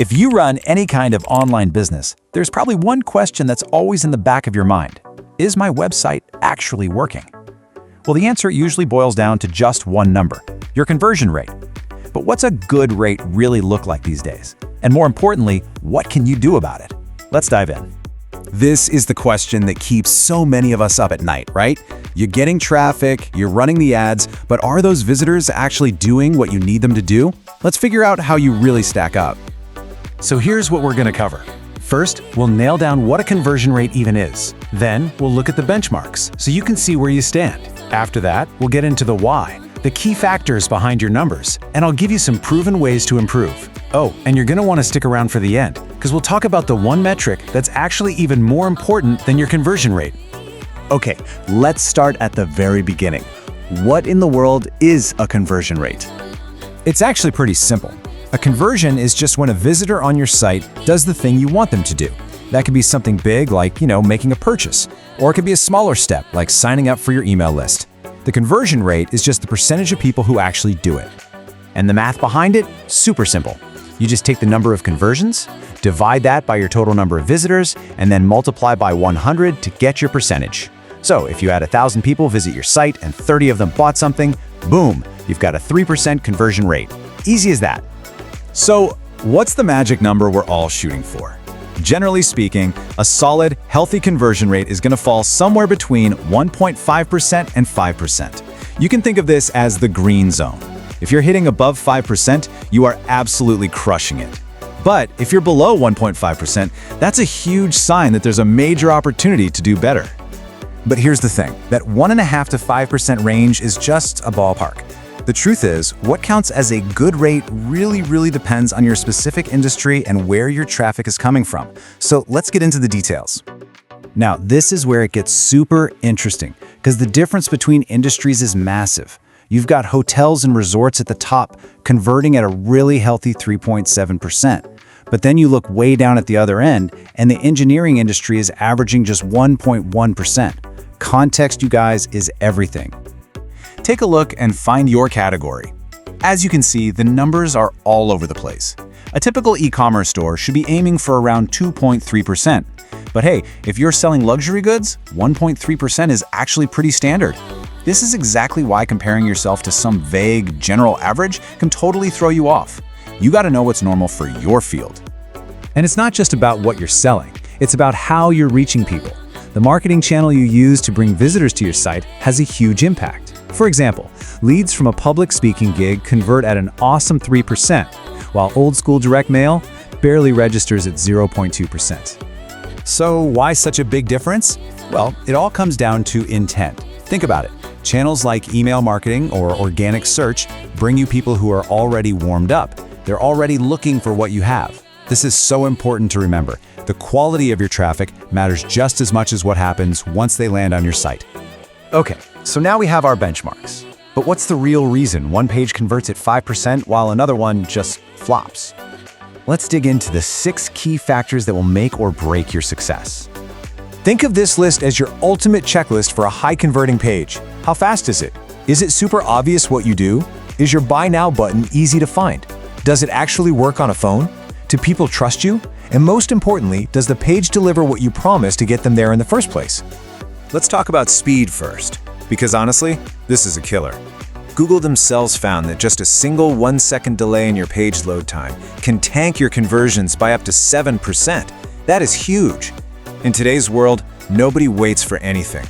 If you run any kind of online business, there's probably one question that's always in the back of your mind. Is my website actually working? Well, the answer usually boils down to just one number, your conversion rate. But what's a good rate really look like these days? And more importantly, what can you do about it? Let's dive in. This is the question that keeps so many of us up at night, right? You're getting traffic, you're running the ads, but are those visitors actually doing what you need them to do? Let's figure out how you really stack up. So here's what we're going to cover. First, we'll nail down what a conversion rate even is. Then, we'll look at the benchmarks so you can see where you stand. After that, we'll get into the why, the key factors behind your numbers, and I'll give you some proven ways to improve. Oh, and you're going to want to stick around for the end, because we'll talk about the one metric that's actually even more important than your conversion rate. Okay, let's start at the very beginning. What in the world is a conversion rate? It's actually pretty simple. A conversion is just when a visitor on your site does the thing you want them to do. That could be something big like, making a purchase, or it could be a smaller step like signing up for your email list. The conversion rate is just the percentage of people who actually do it. And the math behind it, super simple. You just take the number of conversions, divide that by your total number of visitors, and then multiply by 100 to get your percentage. So if you had 1,000 people visit your site and 30 of them bought something, boom, you've got a 3% conversion rate. Easy as that. So, what's the magic number we're all shooting for? Generally speaking, a solid, healthy conversion rate is going to fall somewhere between 1.5% and 5%. You can think of this as the green zone. If you're hitting above 5%, you are absolutely crushing it. But if you're below 1.5%, that's a huge sign that there's a major opportunity to do better. But here's the thing, that 1.5 to 5% range is just a ballpark. The truth is, what counts as a good rate really depends on your specific industry and where your traffic is coming from. So let's get into the details. Now, this is where it gets super interesting, because the difference between industries is massive. You've got hotels and resorts at the top converting at a really healthy 3.7%. But then you look way down at the other end, and the engineering industry is averaging just 1.1%. Context, you guys, is everything. Take a look and find your category. As you can see, the numbers are all over the place. A typical e-commerce store should be aiming for around 2.3%. But hey, if you're selling luxury goods, 1.3% is actually pretty standard. This is exactly why comparing yourself to some vague, general average can totally throw you off. You got to know what's normal for your field. And it's not just about what you're selling, it's about how you're reaching people. The marketing channel you use to bring visitors to your site has a huge impact. For example, leads from a public speaking gig convert at an awesome 3%, while old school direct mail barely registers at 0.2%. So why such a big difference? Well, it all comes down to intent. Think about it. Channels like email marketing or organic search bring you people who are already warmed up. They're already looking for what you have. This is so important to remember. The quality of your traffic matters just as much as what happens once they land on your site. Okay, so now we have our benchmarks. But what's the real reason one page converts at 5% while another one just flops? Let's dig into the 6 key factors that will make or break your success. Think of this list as your ultimate checklist for a high-converting page. How fast is it? Is it super obvious what you do? Is your Buy Now button easy to find? Does it actually work on a phone? Do people trust you? And most importantly, does the page deliver what you promised to get them there in the first place? Let's talk about speed first, because honestly, this is a killer. Google themselves found that just a single 1-second delay in your page load time can tank your conversions by up to 7%. That is huge. In today's world, nobody waits for anything.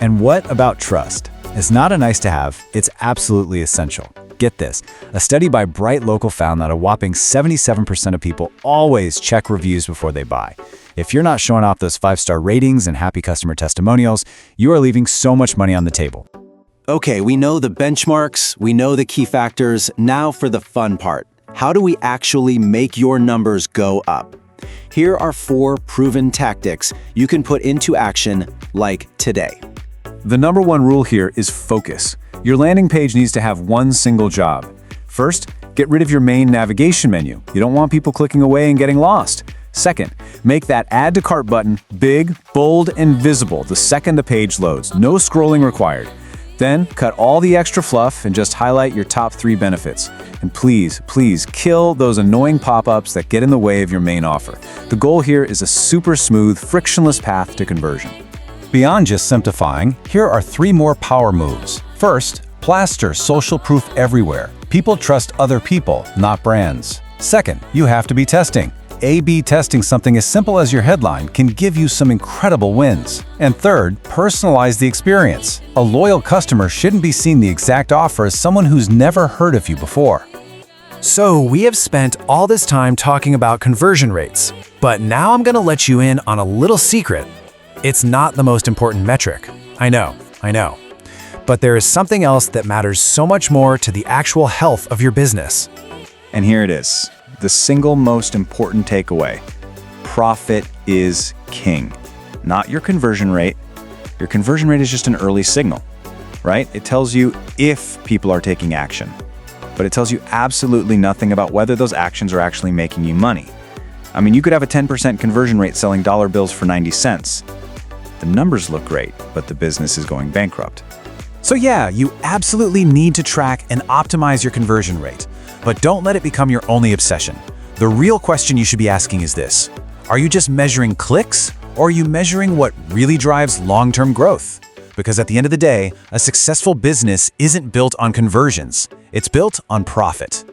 And what about trust? It's not a nice to have, it's absolutely essential. Get this, a study by Bright Local found that a whopping 77% of people always check reviews before they buy. If you're not showing off those 5-star ratings and happy customer testimonials, you are leaving so much money on the table. Okay, we know the benchmarks, we know the key factors. Now for the fun part. How do we actually make your numbers go up? Here are 4 proven tactics you can put into action like today. The number one rule here is focus. Your landing page needs to have one single job. First, get rid of your main navigation menu. You don't want people clicking away and getting lost. Second, make that Add to Cart button big, bold, and visible the second the page loads. No scrolling required. Then, cut all the extra fluff and just highlight your top 3 benefits. And please, please kill those annoying pop-ups that get in the way of your main offer. The goal here is a super smooth, frictionless path to conversion. Beyond just simplifying, here are 3 more power moves. First, plaster social proof everywhere. People trust other people, not brands. Second, you have to be testing. A/B testing something as simple as your headline can give you some incredible wins. And third, personalize the experience. A loyal customer shouldn't be seeing the exact offer as someone who's never heard of you before. So we have spent all this time talking about conversion rates, but now I'm going to let you in on a little secret. It's not the most important metric. I know. But there is something else that matters so much more to the actual health of your business. And here it is, the single most important takeaway. Profit is king, not your conversion rate. Your conversion rate is just an early signal, right? It tells you if people are taking action, but it tells you absolutely nothing about whether those actions are actually making you money. I mean, you could have a 10% conversion rate selling dollar bills for 90 cents. The numbers look great, but the business is going bankrupt. So yeah, you absolutely need to track and optimize your conversion rate, but don't let it become your only obsession. The real question you should be asking is this: are you just measuring clicks, or are you measuring what really drives long-term growth? Because at the end of the day, a successful business isn't built on conversions, it's built on profit.